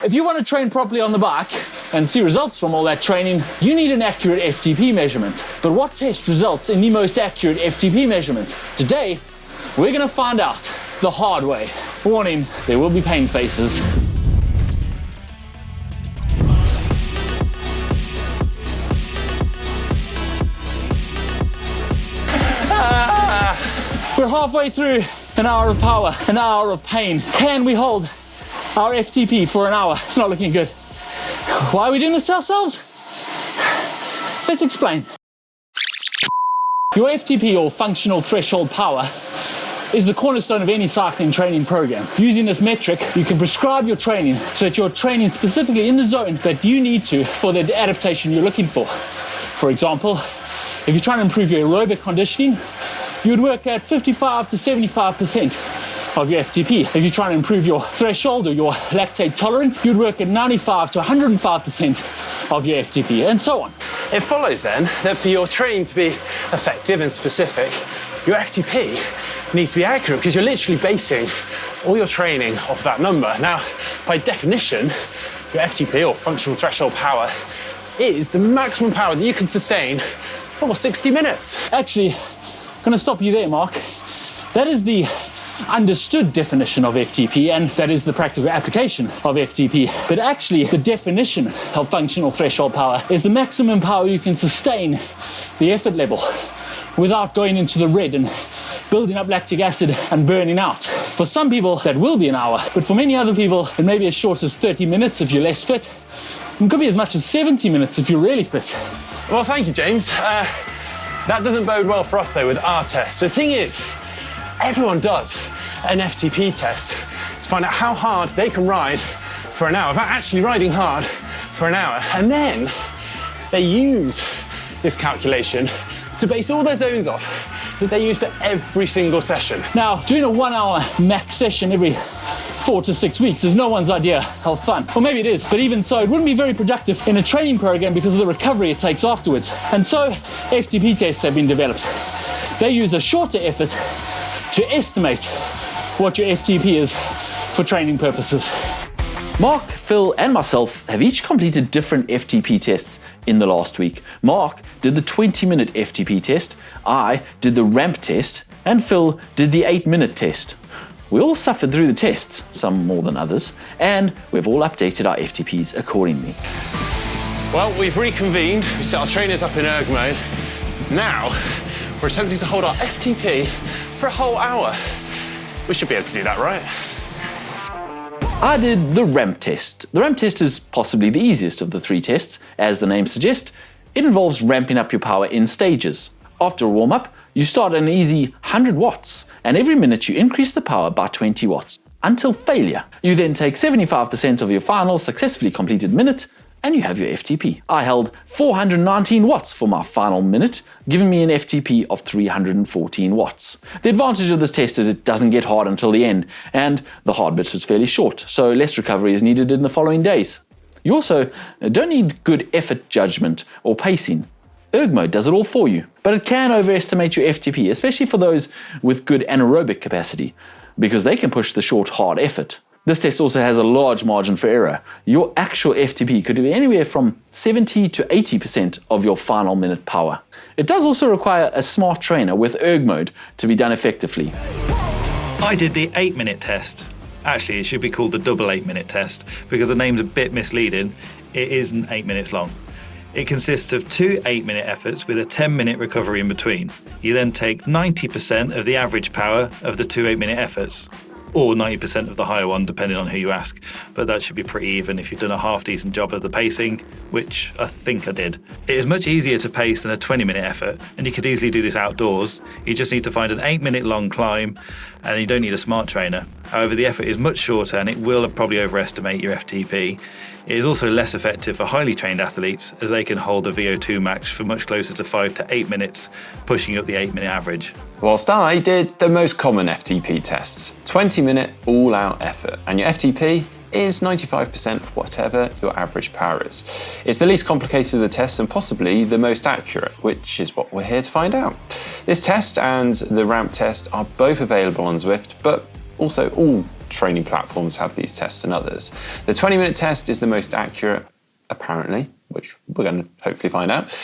If you want to train properly on the bike and see results from all that training, you need an accurate FTP measurement. But what test results in the most accurate FTP measurement? Today, we're going to find out the hard way. Warning, there will be pain faces. We're halfway through an hour of power, an hour of pain. Can we hold our FTP for an hour? It's not looking good. Why are we doing this to ourselves? Let's explain. Your FTP, or functional threshold power, is the cornerstone of any cycling training program. Using this metric, you can prescribe your training so that you're training specifically in the zone that you need to for the adaptation you're looking for. For example, if you're trying to improve your aerobic conditioning, you would work at 55 to 75% of your FTP. If you're trying to improve your threshold or your lactate tolerance, you'd work at 95 to 105% of your FTP, and so on. It follows then that for your training to be effective and specific, your FTP needs to be accurate, because you're literally basing all your training off that number. Now, by definition, your FTP, or functional threshold power, is the maximum power that you can sustain for 60 minutes. Actually, I'm going to stop you there, Mark. That is the understood definition of FTP, and that is the practical application of FTP. But actually, the definition of functional threshold power is the maximum power you can sustain the effort level without going into the red and building up lactic acid and burning out. For some people, that will be an hour, but for many other people, it may be as short as 30 minutes if you're less fit. It could be as much as 70 minutes if you're really fit. Well, thank you, James. That doesn't bode well for us, though, with our test. The thing is, everyone does an FTP test to find out how hard they can ride for an hour, without actually riding hard for an hour. And then they use this calculation to base all their zones off that they use for every single session. Now, doing a 1 hour max session every 4 to 6 weeks is no one's idea of fun. Or maybe it is, but even so, it wouldn't be very productive in a training program because of the recovery it takes afterwards. And so, FTP tests have been developed. They use a shorter effort to estimate what your FTP is for training purposes. Mark, Phil, and myself have each completed different FTP tests in the last week. Mark did the 20-minute FTP test, I did the ramp test, and Phil did the 8-minute test. We all suffered through the tests, some more than others, and we've all updated our FTPs accordingly. Well, we've reconvened, we set our trainers up in erg mode. Now, we're attempting to hold our FTP for a whole hour. We should be able to do that, right? I did the ramp test. The ramp test is possibly the easiest of the 3 tests. As the name suggests, it involves ramping up your power in stages. After a warm-up, you start at an easy 100 watts, and every minute you increase the power by 20 watts, until failure. You then take 75% of your final successfully completed minute, and you have your FTP. I held 419 watts for my final minute, giving me an FTP of 314 watts. The advantage of this test is it doesn't get hard until the end, and the hard bit is fairly short, so less recovery is needed in the following days. You also don't need good effort judgment or pacing. Erg mode does it all for you, but it can overestimate your FTP, especially for those with good anaerobic capacity, because they can push the short, hard effort. This test also has a large margin for error. Your actual FTP could be anywhere from 70 to 80% of your final minute power. It does also require a smart trainer with erg mode to be done effectively. I did the 8-minute test. Actually, it should be called the double 8-minute test because the name's a bit misleading. It isn't 8 minutes long. It consists of 2 8-minute efforts with a 10-minute recovery in between. You then take 90% of the average power of the 2 8-minute efforts, or 90% of the higher one, depending on who you ask. But that should be pretty even if you've done a half-decent job of the pacing, which I think I did. It is much easier to pace than a 20-minute effort, and you could easily do this outdoors. You just need to find an 8-minute long climb, and you don't need a smart trainer. However, the effort is much shorter, and it will probably overestimate your FTP. It is also less effective for highly trained athletes, as they can hold a VO2 max for much closer to 5 to 8 minutes, pushing up the 8-minute average. Whilst I did the most common FTP tests, 20-minute all-out effort, and your FTP is 95% of whatever your average power is. It's the least complicated of the tests and possibly the most accurate, which is what we're here to find out. This test and the ramp test are both available on Zwift, but also all training platforms have these tests than others. The 20-minute test is the most accurate, apparently, which we're going to hopefully find out.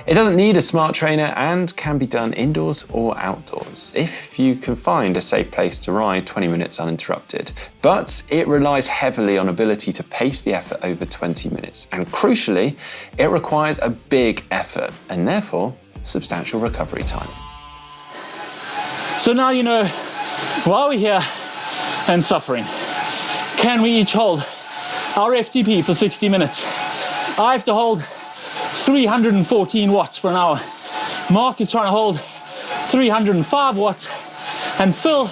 It doesn't need a smart trainer and can be done indoors or outdoors, if you can find a safe place to ride 20 minutes uninterrupted. But it relies heavily on ability to pace the effort over 20 minutes. And crucially, it requires a big effort and therefore substantial recovery time. So now you know why we're here and suffering. Can we each hold our FTP for 60 minutes? I have to hold 314 watts for an hour. Mark is trying to hold 305 watts, and Phil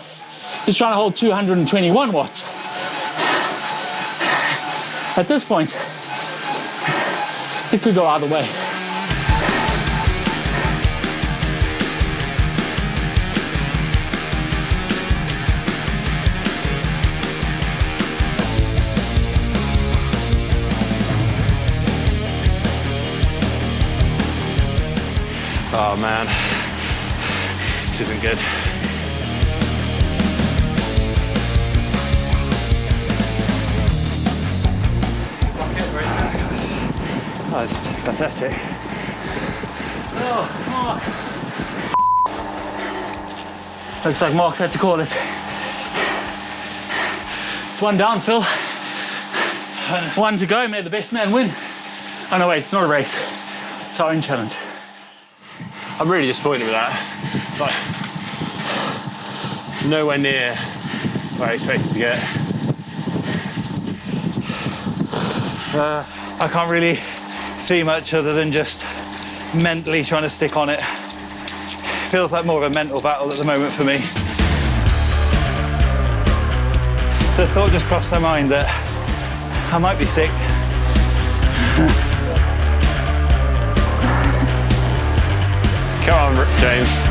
is trying to hold 221 watts. At this point, it could go either way. Oh man, this isn't good. Oh, it's fantastic. Oh, Mark. Looks like Mark's had to call it. It's one down, Phil. One to go, may the best man win. Oh no, wait, it's not a race. It's our own challenge. I'm really disappointed with that. Like, nowhere near where I expected to get. I can't really see much other than just mentally trying to stick on it. Feels like more of a mental battle at the moment for me. The thought just crossed my mind that I might be sick. Come on, James.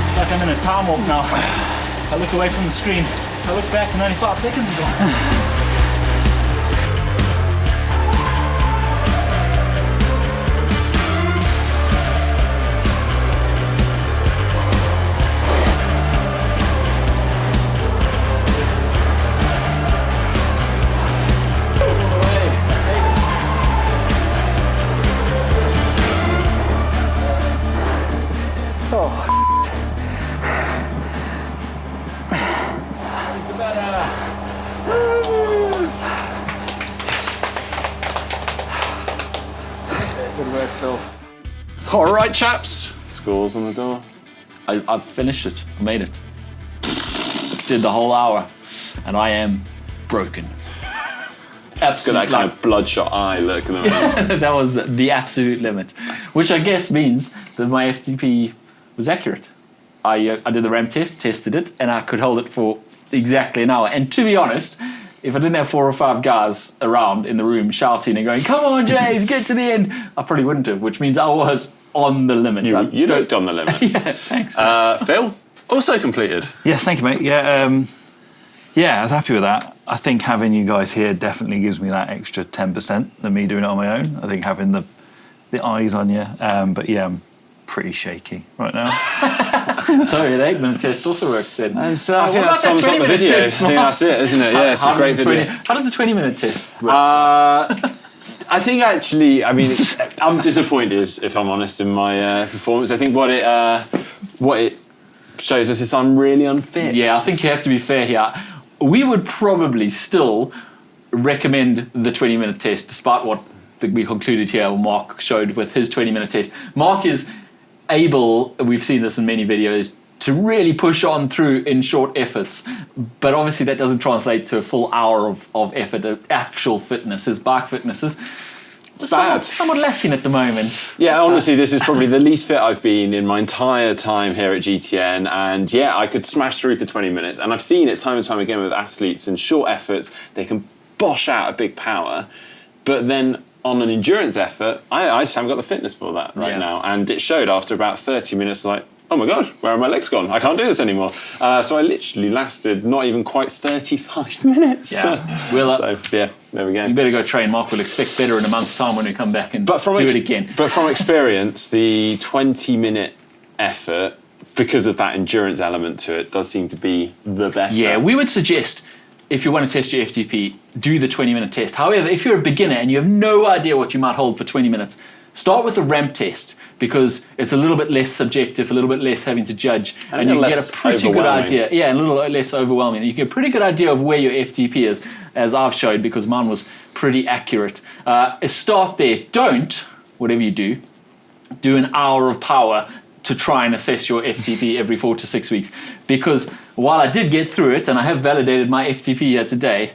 It's like I'm in a time warp now. I look away from the screen. I look back and only 5 seconds ago. All right, chaps. Scores on the door. I've finished it. I made it. Did the whole hour, and I am broken. Got Absolutely. that kind of bloodshot eye look. That was the absolute limit, which I guess means that my FTP was accurate. I did the ramp test, tested it, and I could hold it for exactly an hour. And to be honest, if I didn't have 4 or 5 guys around in the room shouting and going, "Come on, James, get to the end," I probably wouldn't have, which means I was on the limit. You looked on the limit. Yeah, thanks. Phil, also completed. Yeah, thank you, mate. Yeah, I was happy with that. I think having you guys here definitely gives me that extra 10% than me doing it on my own. I think having the eyes on you. But yeah, I'm pretty shaky right now. Sorry, the 8-minute test also worked then. I think that sums up the video. I think that's it, isn't it? Yeah, it's a great video. How does the 20-minute test work? I think actually, I mean, I'm disappointed, if I'm honest, in my performance. I think what it shows us is I'm really unfit. Yeah, I think you have to be fair here. We would probably still recommend the 20-minute test, despite what we concluded here, or Mark showed with his 20-minute test. Mark is able, we've seen this in many videos, to really push on through in short efforts. But obviously that doesn't translate to a full hour of effort, of actual fitness. His bike fitness is somewhat lacking at the moment. Yeah, honestly, this is probably the least fit I've been in my entire time here at GTN. And yeah, I could smash through for 20 minutes. And I've seen it time and time again with athletes in short efforts. They can bosh out a big power. But then on an endurance effort, I just haven't got the fitness for that right now. And it showed after about 30 minutes, like, oh my God, where are my legs gone? I can't do this anymore. So I literally lasted not even quite 35 minutes. Yeah. So yeah, there we go. You better go train. Mark will expect better in a month's time when we come back and do it again. But from experience, the 20-minute effort, because of that endurance element to it, does seem to be the better. Yeah, we would suggest, if you want to test your FTP, do the 20-minute test. However, if you're a beginner and you have no idea what you might hold for 20 minutes, start with the ramp test, because it's a little bit less subjective, a little bit less having to judge, and you get a pretty good idea. Yeah, a little less overwhelming. You get a pretty good idea of where your FTP is, as I've showed, because mine was pretty accurate. Start there. Don't, whatever you do an hour of power to try and assess your FTP every 4 to 6 weeks. Because while I did get through it, and I have validated my FTP here today,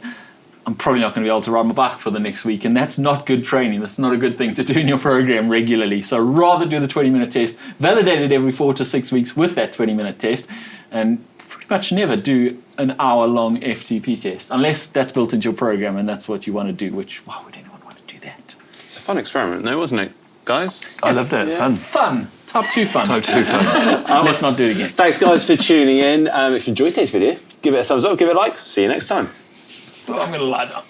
I'm probably not going to be able to ride my bike for the next week, and that's not good training. That's not a good thing to do in your program regularly. So rather do the 20-minute test, validate it every 4 to 6 weeks with that 20-minute test, and pretty much never do an hour-long FTP test, unless that's built into your program and that's what you want to do, which, why would anyone want to do that? It's a fun experiment, no, wasn't it, guys? I loved it. It's fun. Fun. Top 2 fun. Top 2 fun. Let's not do it again. Thanks, guys, for tuning in. If you enjoyed today's video, give it a thumbs up, give it a like. See you next time. Oh, I'm going to lie down.